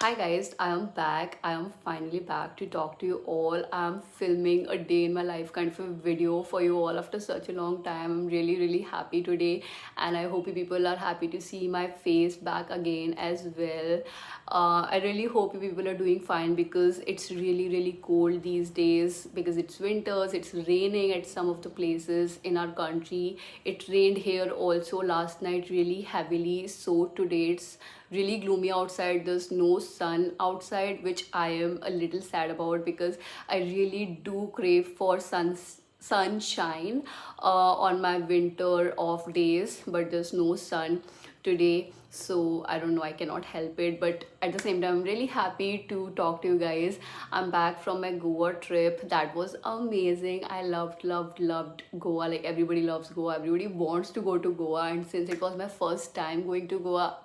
Hi guys, I am back. I am finally back to talk to you all. I'm filming a day in my life kind of a video for you all after such a long time. I'm really happy today, and I hope you people are happy to see my face back again as well. I really hope you people are doing fine because it's really cold these days because it's winters, it's raining at some of the places in our country. It rained here also last night really heavily, so today it's really gloomy outside. There's no sun outside, which I am a little sad about because I really do crave for sunshine on my winter off days, but there's no sun today, so I don't know, I cannot help it. But at the same time, I'm really happy to talk to you guys. I'm back from my Goa trip. That was amazing. I loved Goa. Like, everybody loves Goa, everybody wants to go to Goa, and since it was my first time going to Goa,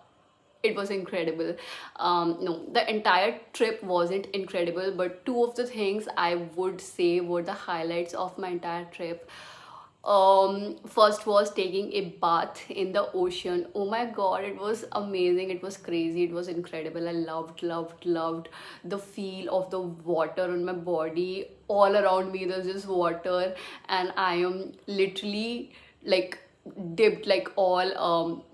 it was incredible. No, the entire trip wasn't incredible, but two of the things I would say were the highlights of my entire trip. First was taking a bath in the ocean. Oh my god, it was amazing, it was crazy, it was incredible. I loved the feel of the water on my body. All around me there's just water, and I am literally like dipped like all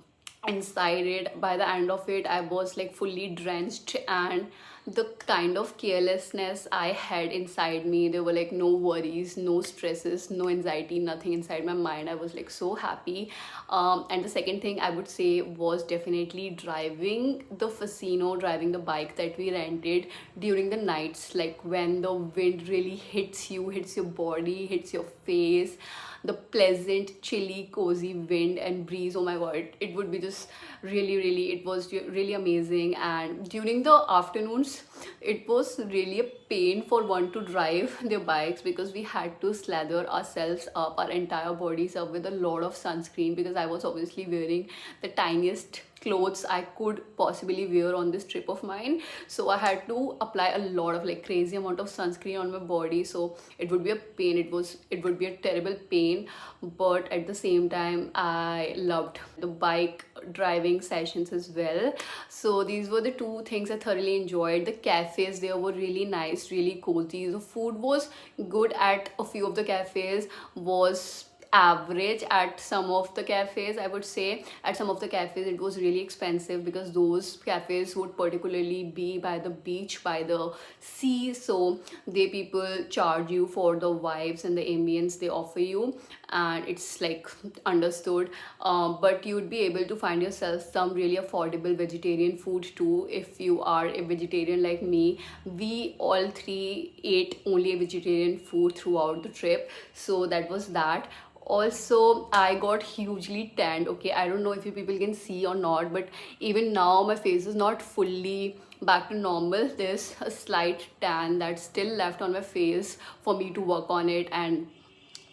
inside it. By the end of it, I was like fully drenched, and the kind of carelessness I had inside me, there were like no worries, no stresses, no anxiety, nothing inside my mind. I was like so happy. And the second thing I would say was definitely driving the Fasino, driving the bike that we rented during the nights, like when the wind really hits you, hits your body, hits your face, the pleasant chilly cozy wind and breeze. Oh my god, it would be just really, it was really amazing. And during the afternoons, it was really a pain for one to drive their bikes because we had to slather ourselves up, our entire bodies up, with a lot of sunscreen, because I was obviously wearing the tiniest clothes I could possibly wear on this trip of mine. So I had to apply a lot of like crazy amount of sunscreen on my body, so it would be a pain. It would be a terrible pain, but at the same time I loved the bike driving sessions as well. So these were the two things I thoroughly enjoyed. The cafes there were really nice, really cozy. The food was good at a few of the cafes, was average at some of the cafes. I would say at some of the cafes it was really expensive because those cafes would particularly be by the beach, by the sea, so they people charge you for the vibes and the ambience they offer you, and it's like understood. But you would be able to find yourself some really affordable vegetarian food too if you are a vegetarian like me. We all three ate only a vegetarian food throughout the trip, so that was that. Also, I got hugely tanned. Okay, I don't know if you people can see or not, but even now my face is not fully back to normal. There's a slight tan that's still left on my face for me to work on it, and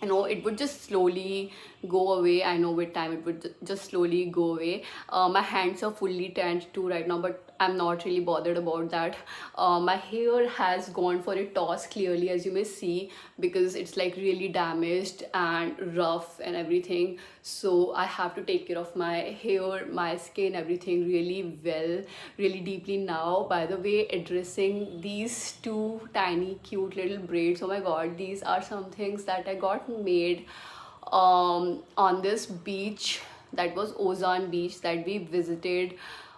it would just slowly go away. I know with time it would just slowly go away. My hands are fully tanned too right now, but I'm not really bothered about that. My hair has gone for a toss, clearly, as you may see, because it's like really damaged and rough and everything. So I have to take care of my hair, my skin, everything really well, really deeply now. By the way, addressing these two tiny cute little braids, oh my god, these are some things that I got made on this beach, that was Ozan beach, that we visited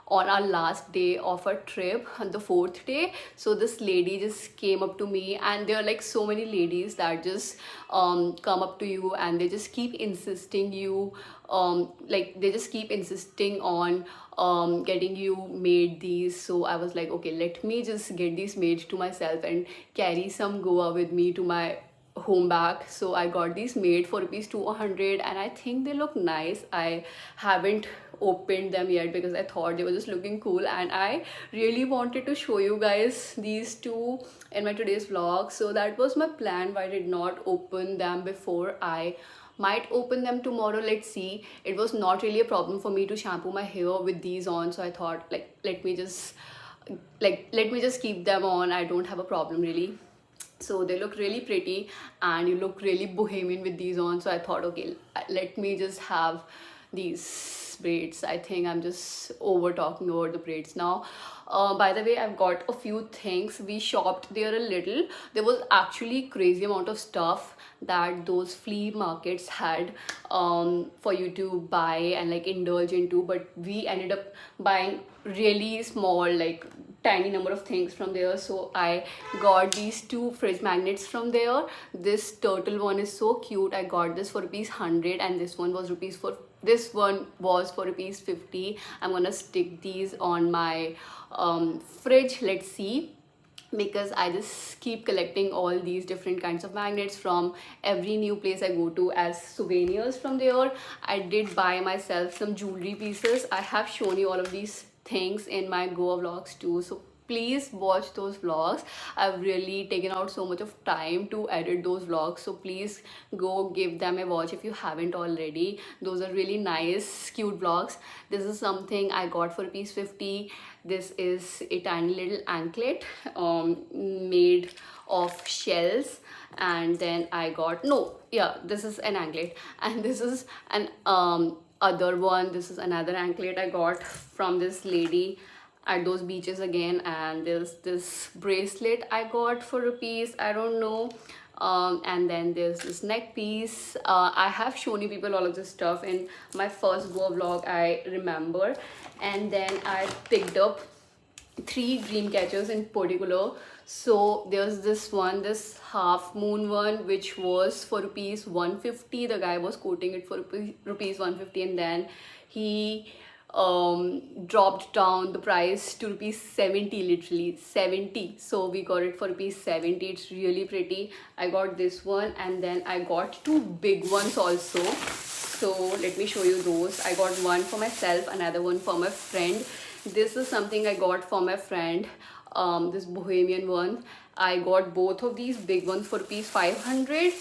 on our last day of our trip, the fourth day. So this lady just came up to me, and there are like so many ladies that just come up to you and they just keep insisting you, like they just keep insisting on getting you made these. So I was like, okay, let me just get these made to myself and carry some Goa with me to my home back. So I got these made for rupees 200, and I think they look nice. I haven't opened them yet because I thought they were just looking cool, and I really wanted to show you guys these two in my today's vlog. So that was my plan, why I did not open them before. I might open them tomorrow, let's see. It was not really a problem for me to shampoo my hair with these on, so I thought, like, let me just keep them on. I don't have a problem really. So they look really pretty, and you look really bohemian with these on, so I thought, okay, let me just have these braids. I think I'm just over talking about the braids now. By the way, I've got a few things. We shopped there a little. There was actually crazy amount of stuff that those flea markets had for you to buy and like indulge into, but we ended up buying really small, like tiny number of things from there. So I got these two fridge magnets from there. This turtle one is so cute. I got this for rupees 100 and this one was for rupees 50. I'm gonna stick these on my fridge. Let's see, because I just keep collecting all these different kinds of magnets from every new place I go to as souvenirs from there. I did buy myself some jewelry pieces. I have shown you all of these things in my Goa vlogs too, so please watch those vlogs. I've really taken out so much of time to edit those vlogs, so please go give them a watch if you haven't already. Those are really nice, cute vlogs. This is something I got for rupees 50. This is a tiny little anklet made of shells. And then I got, no, yeah, this is an anklet, and this is an other one. This is another anklet I got from this lady at those beaches again. And there's this bracelet I got for rupees, I don't know. And then there's this neck piece. I have shown you people all of this stuff in my first Goa vlog, I remember. And then I picked up 3 dream catchers in particular. So there's this one, this half moon one, which was for rupees 150. The guy was quoting it for rupees 150, and then he dropped down the price to rupees 70, literally 70. So we got it for rupees 70. It's really pretty. I got this one, and then I got 2 big ones also. So let me show you those. I got one for myself, another one for my friend. This is something I got for my friend, this bohemian one. I got both of these big ones for rupees 500.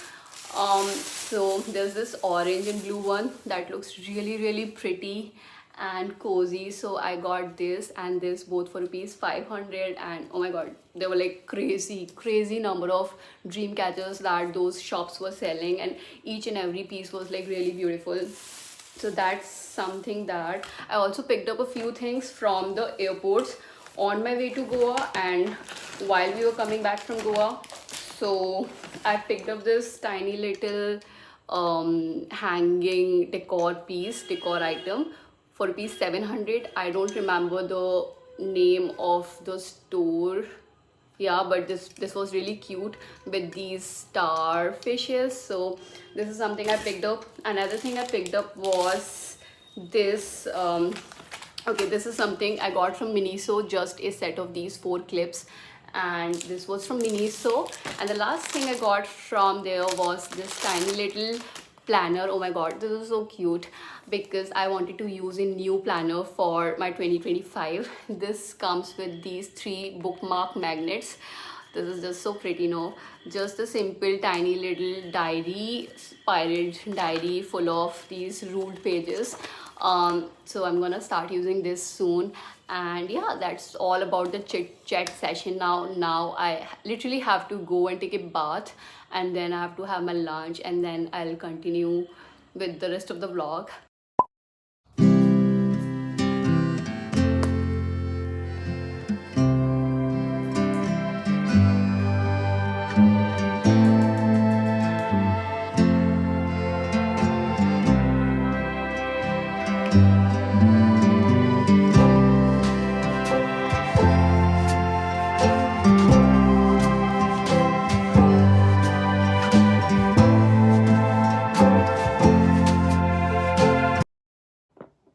So there's this orange and blue one that looks really pretty and cozy. So I got this and this both for rupees 500. And oh my god, there were like crazy number of dream catchers that those shops were selling, and each and every piece was like really beautiful. So that's something that I also picked up a few things from the airports on my way to Goa and while we were coming back from Goa. So I picked up this tiny little hanging decor item for rupees 700. I don't remember the name of the store. Yeah, but this was really cute with these starfishes. So this is something I picked up. Another thing I picked up was this okay, this is something I got from Miniso, just a set of these 4 clips, and this was from Miniso. And the last thing I got from there was this tiny little planner. Oh my god, this is so cute because I wanted to use a new planner for my 2025. This comes with these 3 bookmark magnets. This is just so pretty, no? Just a simple tiny little diary, spiral diary full of these ruled pages. So I'm gonna start using this soon. And yeah, that's all about the chit chat session. Now I literally have to go and take a bath, and then I have to have my lunch, and then I'll continue with the rest of the vlog.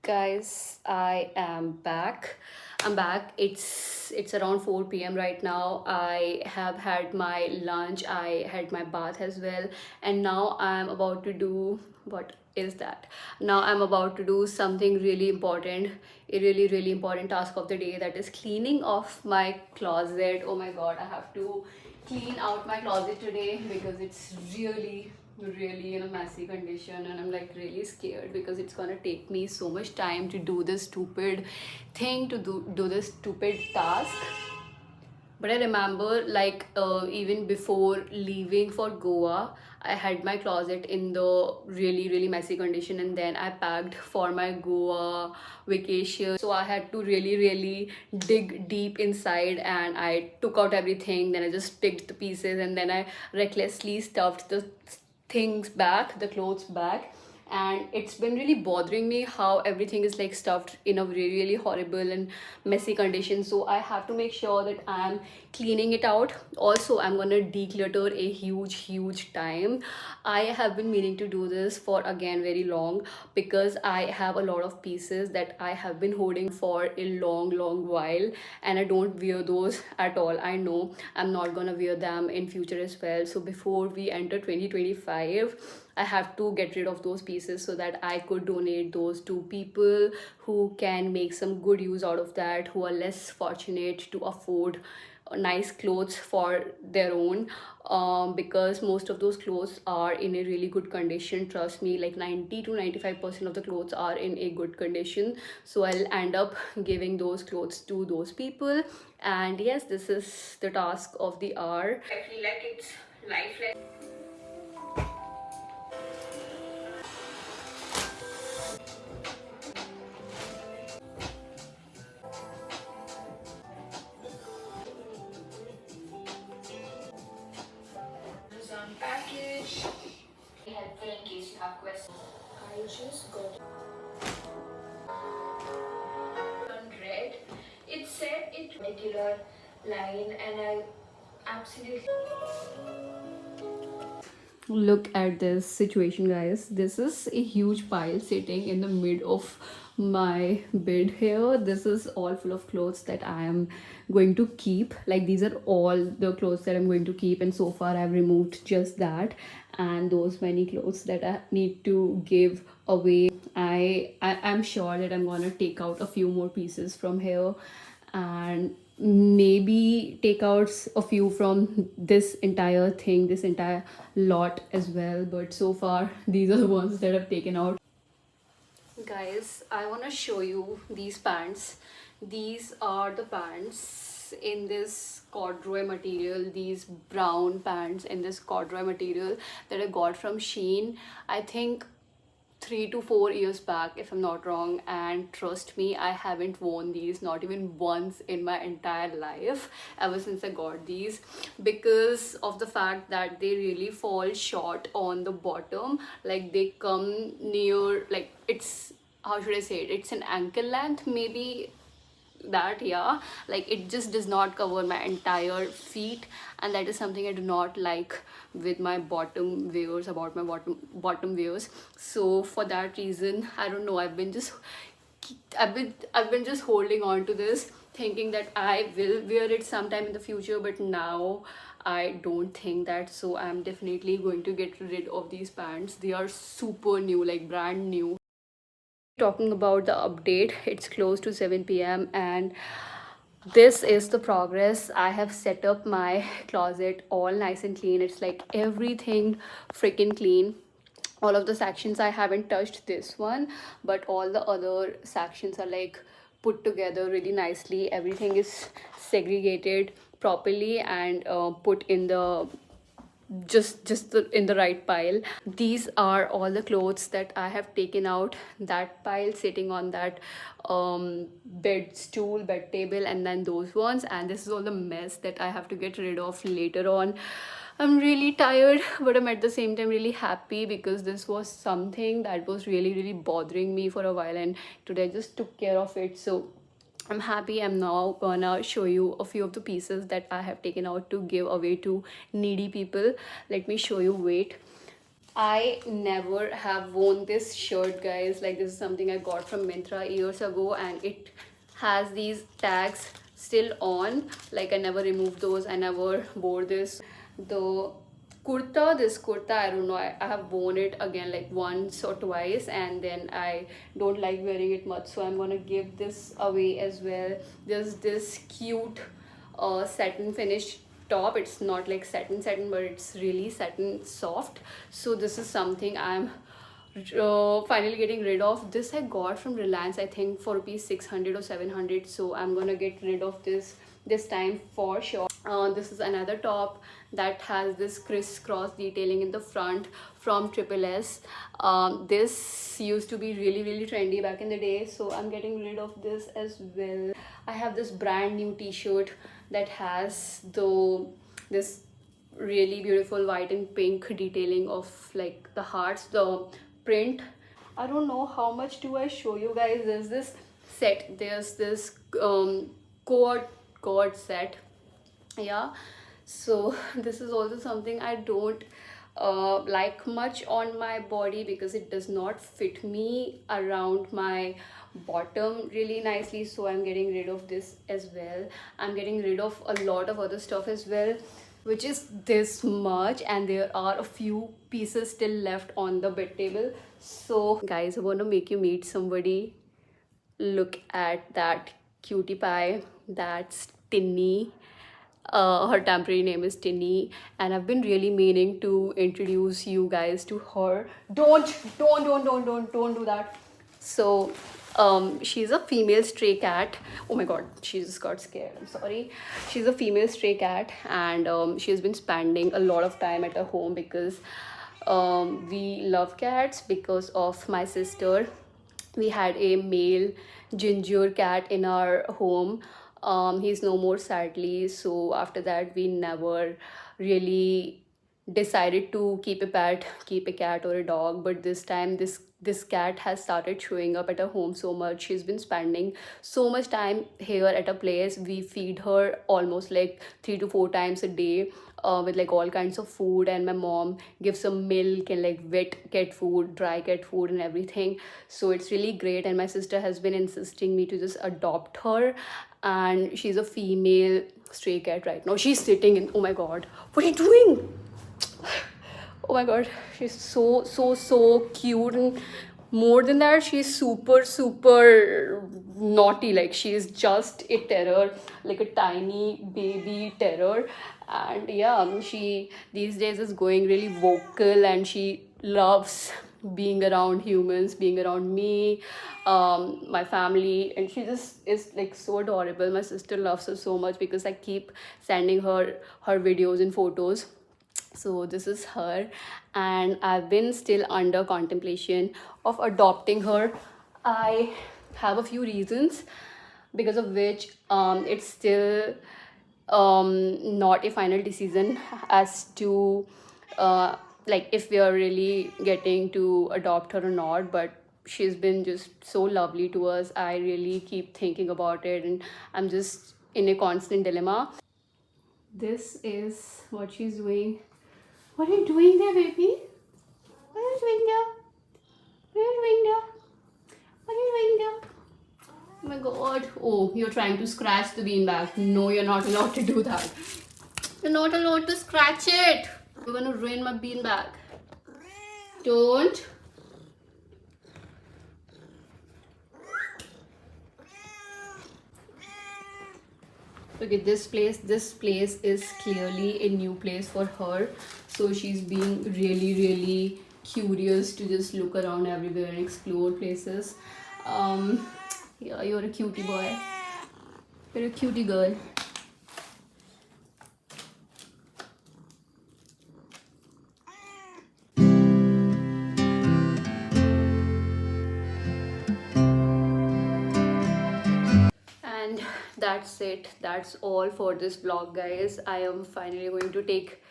Guys, I am back. I'm back. It's around 4 p.m. right now. I have had my lunch, I had my bath as well, and now I'm about to do, what is that? Now I'm about to do something really important, a really important task of the day, that is cleaning off my closet. Oh my god, I have to clean out my closet today because it's really in a messy condition, and I'm like really scared because it's gonna take me so much time to do this stupid thing, to do this stupid task. But I remember, like, even before leaving for Goa, I had my closet in the really, really messy condition, and then I packed for my Goa vacation. So I had to really, really dig deep inside, and I took out everything. Then I just picked the pieces, and then I recklessly stuffed the things back, the clothes back. And it's been really bothering me how everything is like stuffed in a really, really horrible and messy condition. So I have to make sure that I'm cleaning it out. Also, I'm gonna declutter a huge time. I have been meaning to do this for again very long, because I have a lot of pieces that I have been holding for a long while, and I don't wear those at all. I know I'm not gonna wear them in future as well. So before we enter 2025, I have to get rid of those pieces so that I could donate those to people who can make some good use out of that, who are less fortunate to afford nice clothes for their own. Because most of those clothes are in a really good condition. Trust me, like 90 to 95% of the clothes are in a good condition. So I'll end up giving those clothes to those people. And yes, this is the task of the hour. I feel like it's lifeless. Amazon package. Helpful in case you have questions. I just got on red. It said it particular line, and I absolutely look at this situation, guys. This is a huge pile sitting in the mid of my bed here. This is all full of clothes that I am going to keep. Like, these are all the clothes that I'm going to keep, and so far I've removed just that, and those many clothes that I need to give away. I'm sure that I'm gonna take out a few more pieces from here, and maybe take out a few from this entire thing, this entire lot as well. But so far these are the ones that I've taken out. Guys, I want to show you these pants. These are the pants in this corduroy material, these brown pants in this corduroy material that I got from Shein, I think 3 to 4 years back, if I'm not wrong. And trust me, I haven't worn these not even once in my entire life ever since I got these, because of the fact that they really fall short on the bottom. Like, they come near, like, it's, how should I say it, it's an ankle length maybe, that, yeah, like it just does not cover my entire feet, and that is something I do not like with my bottom wears, about my bottom wears. So for that reason, I don't know, I've been just holding on to this, thinking that I will wear it sometime in the future, but now I don't think that. So I'm definitely going to get rid of these pants. They are super new, like brand new. Talking about the update, it's close to 7 p.m. and this is the progress. I have set up my closet all nice and clean. It's like everything freaking clean. All of the sections I haven't touched this one, but all the other sections are like put together really nicely. Everything is segregated properly and put in the in the right pile. These are all the clothes that I have taken out that pile, sitting on that bed table, and then those ones. And this is all the mess that I have to get rid of later on. I'm really tired, but I'm at the same time really happy, because this was something that was really bothering me for a while, and today I just took care of it. So I'm happy. I'm now gonna show you a few of the pieces that I have taken out to give away to needy people. Let me show you. Wait. I never have worn this shirt, guys. Like, this is something I got from Myntra years ago, and it has these tags still on. Like, I never removed those. I never wore this. The this kurta, I don't know, I have worn it again like once or twice, and then I don't like wearing it much, so I'm gonna give this away as well. There's this cute satin finish top. It's not like satin, but it's really satin soft. So this is something I'm finally getting rid of. This I got from Reliance, I think for rupees 600 or 700. So I'm gonna get rid of this time for sure. This is another top that has this crisscross detailing in the front from Triple S. This used to be really trendy back in the day, so I'm getting rid of this as well. I have this brand new t-shirt that has this really beautiful white and pink detailing of like the hearts, the print. I don't know how much do I show you guys. There's this set, there's this cord set. Yeah, so this is also something I don't like much on my body because it does not fit me around my bottom really nicely, so I'm getting rid of this as well. I'm getting rid of a lot of other stuff as well, which is this much, and there are a few pieces still left on the bed table. So guys, I want to make you meet somebody. Look at that cutie pie. That's Tinny. Her temporary name is Tinny, and I've been really meaning to introduce you guys to her. Don't do that. So she's a female stray cat. Oh my god, she just got scared, I'm sorry. She's a female stray cat, and she's been spending a lot of time at her home because we love cats because of my sister. We had a male ginger cat in our home. He's no more, sadly, so after that we never really decided to keep a cat or a dog. But this time this cat has started showing up at our home so much. She's been spending so much time here at a place. We feed her almost like 3 to 4 times a day, with like all kinds of food, and my mom gives some milk and like wet cat food, dry cat food and everything. So it's really great, and my sister has been insisting me to just adopt her. And she's a female stray cat right now. She's sitting in, oh my god, what are you doing? Oh my god, she's so cute, and more than that, she's super naughty. Like, she's just a terror, like a tiny baby terror. And yeah, she these days is going really vocal, and she loves being around humans, being around me, my family, and she just is like so adorable. My sister loves her so much because I keep sending her videos and photos. So this is her, and I've been still under contemplation of adopting her. I have a few reasons because of which it's still not a final decision as to like if we are really getting to adopt her or not. But she's been just so lovely to us. I really keep thinking about it, and I'm just in a constant dilemma. This is what she's doing. What are you doing there, baby? What are you doing there? What are you doing there? What are you doing there? Oh my god. Oh, you're trying to scratch the beanbag. No, you're not allowed to do that. You're not allowed to scratch it. You're gonna ruin my beanbag. Don't. Okay, this place is clearly a new place for her, so she's being really curious to just look around everywhere and explore places. Yeah, you're a cutie boy, you're a cutie girl. And that's it, that's all for this vlog, guys. I am finally going to take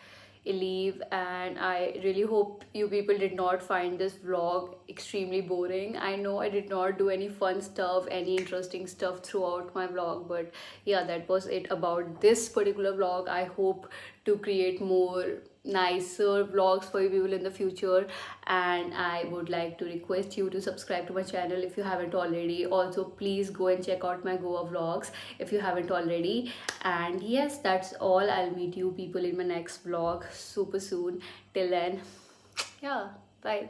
a leave, and I really hope you people did not find this vlog extremely boring. I know I did not do any fun stuff, any interesting stuff throughout my vlog, but yeah, that was it about this particular vlog. I hope to create more nicer vlogs for you people in the future, and I would like to request you to subscribe to my channel if you haven't already. Also, please go and check out my Goa vlogs if you haven't already. And yes, that's all. I'll meet you people in my next vlog super soon. Till then, yeah, bye.